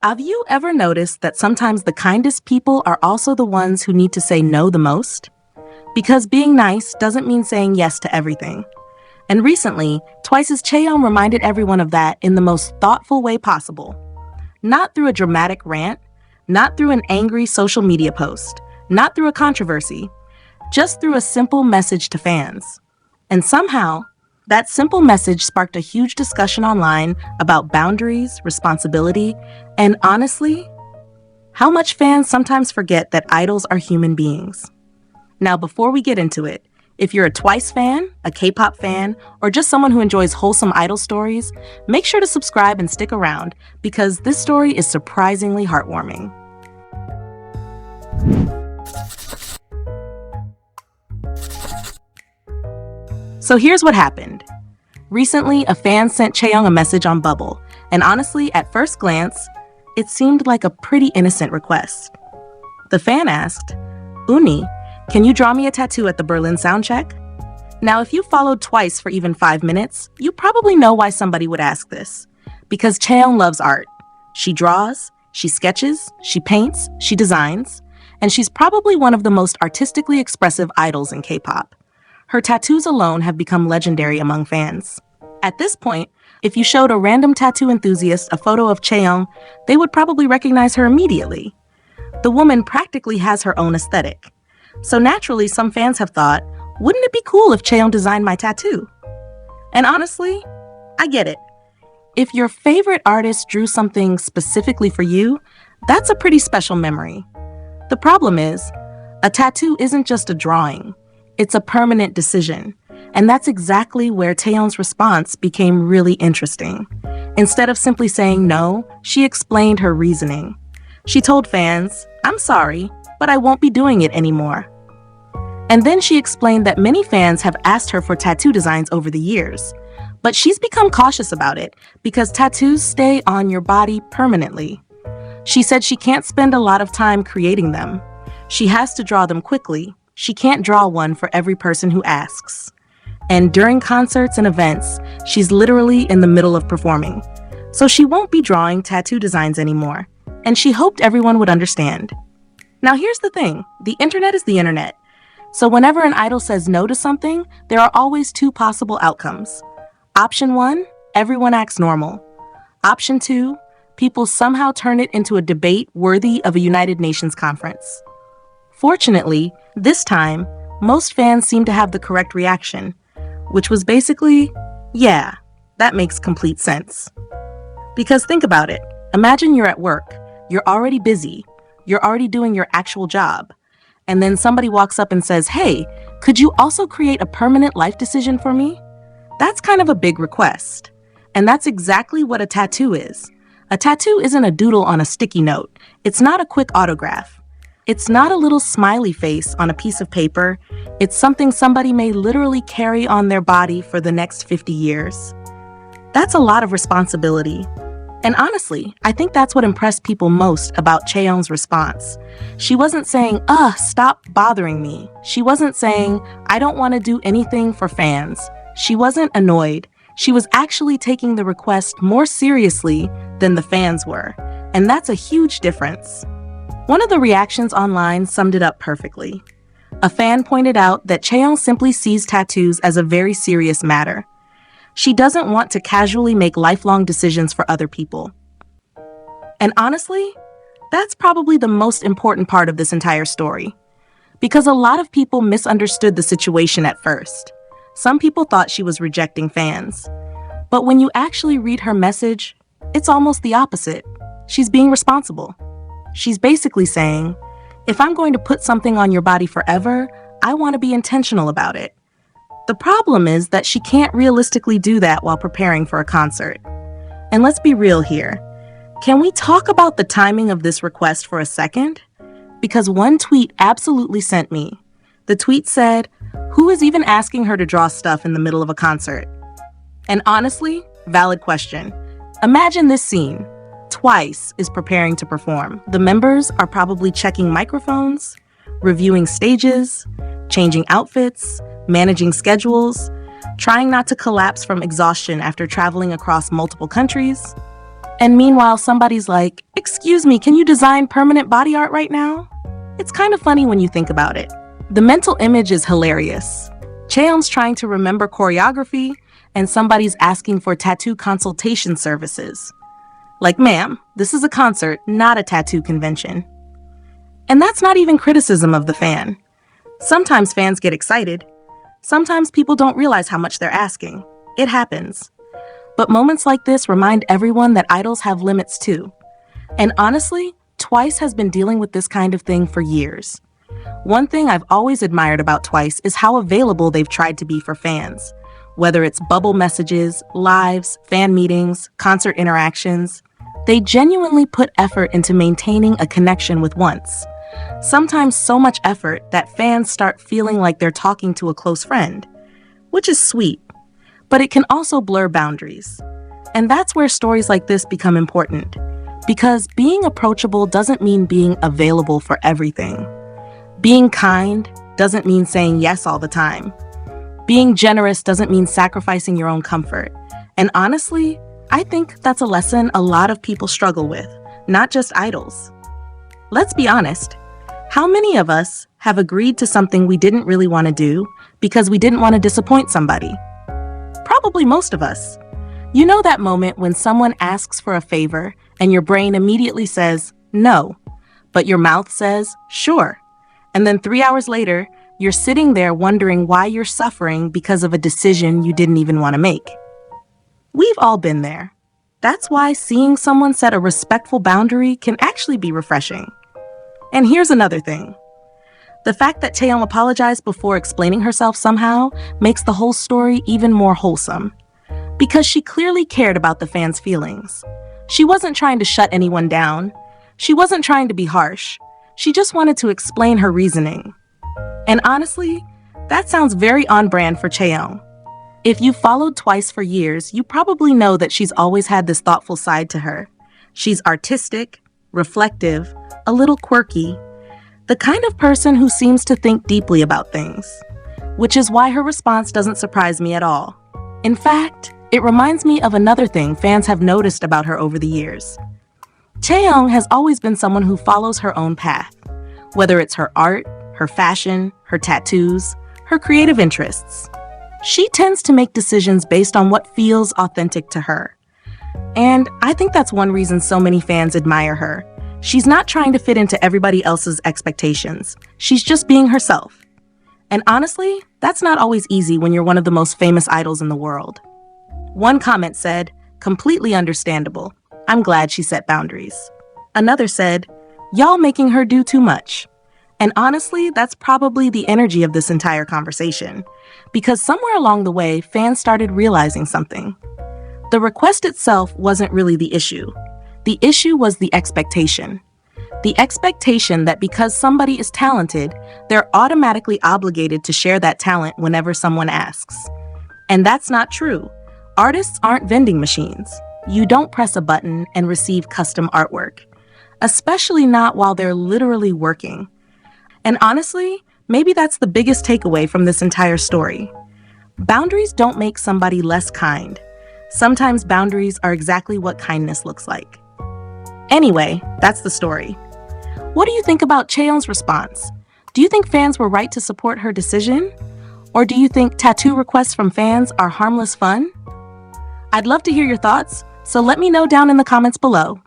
Have you ever noticed that sometimes the kindest people are also the ones who need to say no the most? Because being nice doesn't mean saying yes to everything. And recently, Twice's Chaeyoung reminded everyone of that in the most thoughtful way possible. Not through a dramatic rant, not through an angry social media post, not through a controversy, just through a simple message to fans. And somehow, that simple message sparked a huge discussion online about boundaries, responsibility, and honestly, how much fans sometimes forget that idols are human beings. Now, before we get into it, if you're a Twice fan, a K-pop fan, or just someone who enjoys wholesome idol stories, make sure to subscribe and stick around because this story is surprisingly heartwarming. So here's what happened. Recently, a fan sent Chaeyoung a message on Bubble, and honestly, at first glance, it seemed like a pretty innocent request. The fan asked, "Uni, can you draw me a tattoo at the Berlin soundcheck?" Now, if you followed Twice for even 5 minutes, you probably know why somebody would ask this. Because Chaeyoung loves art. She draws, she sketches, she paints, she designs, and she's probably one of the most artistically expressive idols in K-pop. Her tattoos alone have become legendary among fans. At this point, if you showed a random tattoo enthusiast a photo of Chaeyoung, they would probably recognize her immediately. The woman practically has her own aesthetic. So naturally, some fans have thought, wouldn't it be cool if Chaeyoung designed my tattoo? And honestly, I get it. If your favorite artist drew something specifically for you, that's a pretty special memory. The problem is, a tattoo isn't just a drawing. It's a permanent decision. And that's exactly where Chaeyoung's response became really interesting. Instead of simply saying no, she explained her reasoning. She told fans, "I'm sorry, but I won't be doing it anymore." And then she explained that many fans have asked her for tattoo designs over the years. But she's become cautious about it because tattoos stay on your body permanently. She said she can't spend a lot of time creating them. She has to draw them quickly. She can't draw one for every person who asks. And during concerts and events, she's literally in the middle of performing. So she won't be drawing tattoo designs anymore. And she hoped everyone would understand. Now here's the thing, the internet is the internet. So whenever an idol says no to something, there are always 2 possible outcomes. Option 1, everyone acts normal. Option 2, people somehow turn it into a debate worthy of a United Nations conference. Fortunately, this time, most fans seem to have the correct reaction, which was basically, yeah, that makes complete sense. Because think about it. Imagine you're at work, you're already busy, you're already doing your actual job, and then somebody walks up and says, "Hey, could you also create a permanent life decision for me?" That's kind of a big request. And that's exactly what a tattoo is. A tattoo isn't a doodle on a sticky note. It's not a quick autograph. It's not a little smiley face on a piece of paper. It's something somebody may literally carry on their body for the next 50 years. That's a lot of responsibility. And honestly, I think that's what impressed people most about Chaeyoung's response. She wasn't saying, stop bothering me. She wasn't saying, I don't want to do anything for fans. She wasn't annoyed. She was actually taking the request more seriously than the fans were. And that's a huge difference. One of the reactions online summed it up perfectly. A fan pointed out that Chaeyoung simply sees tattoos as a very serious matter. She doesn't want to casually make lifelong decisions for other people. And honestly, that's probably the most important part of this entire story. Because a lot of people misunderstood the situation at first. Some people thought she was rejecting fans. But when you actually read her message, it's almost the opposite. She's being responsible. She's basically saying, if I'm going to put something on your body forever, I want to be intentional about it. The problem is that she can't realistically do that while preparing for a concert. And let's be real here. Can we talk about the timing of this request for a second? Because one tweet absolutely sent me. The tweet said, "Who is even asking her to draw stuff in the middle of a concert?" And honestly, valid question. Imagine this scene. Twice is preparing to perform. The members are probably checking microphones, reviewing stages, changing outfits, managing schedules, trying not to collapse from exhaustion after traveling across multiple countries. And meanwhile, somebody's like, "Excuse me, can you design permanent body art right now?" It's kind of funny when you think about it. The mental image is hilarious. Chaeyoung's trying to remember choreography, and somebody's asking for tattoo consultation services. Like, ma'am, this is a concert, not a tattoo convention. And that's not even criticism of the fan. Sometimes fans get excited. Sometimes people don't realize how much they're asking. It happens. But moments like this remind everyone that idols have limits too. And honestly, Twice has been dealing with this kind of thing for years. One thing I've always admired about Twice is how available they've tried to be for fans. Whether it's bubble messages, lives, fan meetings, concert interactions, they genuinely put effort into maintaining a connection with Once. Sometimes so much effort that fans start feeling like they're talking to a close friend, which is sweet, but it can also blur boundaries. And that's where stories like this become important, because being approachable doesn't mean being available for everything. Being kind doesn't mean saying yes all the time. Being generous doesn't mean sacrificing your own comfort. And honestly, I think that's a lesson a lot of people struggle with, not just idols. Let's be honest. How many of us have agreed to something we didn't really want to do because we didn't want to disappoint somebody? Probably most of us. You know that moment when someone asks for a favor and your brain immediately says, no, but your mouth says, sure. And then 3 hours later, you're sitting there wondering why you're suffering because of a decision you didn't even want to make. We've all been there. That's why seeing someone set a respectful boundary can actually be refreshing. And here's another thing. The fact that Chaeyoung apologized before explaining herself somehow makes the whole story even more wholesome. Because she clearly cared about the fans' feelings. She wasn't trying to shut anyone down. She wasn't trying to be harsh. She just wanted to explain her reasoning. And honestly, that sounds very on brand for Chaeyoung. If you've followed Twice for years, you probably know that she's always had this thoughtful side to her. She's artistic, reflective, a little quirky, the kind of person who seems to think deeply about things, which is why her response doesn't surprise me at all. In fact, it reminds me of another thing fans have noticed about her over the years. Chaeyoung has always been someone who follows her own path, whether it's her art, her fashion, her tattoos, her creative interests. She tends to make decisions based on what feels authentic to her. And I think that's one reason so many fans admire her. She's not trying to fit into everybody else's expectations. She's just being herself. And honestly, that's not always easy when you're one of the most famous idols in the world. One comment said, "Completely understandable. I'm glad she set boundaries." Another said, "Y'all making her do too much." And honestly, that's probably the energy of this entire conversation. Because somewhere along the way, fans started realizing something. The request itself wasn't really the issue. The issue was the expectation. The expectation that because somebody is talented, they're automatically obligated to share that talent whenever someone asks. And that's not true. Artists aren't vending machines. You don't press a button and receive custom artwork, especially not while they're literally working. And honestly, maybe that's the biggest takeaway from this entire story. Boundaries don't make somebody less kind. Sometimes boundaries are exactly what kindness looks like. Anyway, that's the story. What do you think about Chaeyoung's response? Do you think fans were right to support her decision? Or do you think tattoo requests from fans are harmless fun? I'd love to hear your thoughts, so let me know down in the comments below.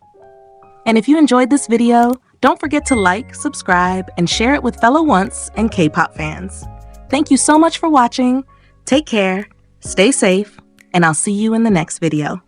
And if you enjoyed this video, don't forget to like, subscribe, and share it with fellow Once and K-pop fans. Thank you so much for watching. Take care, stay safe, and I'll see you in the next video.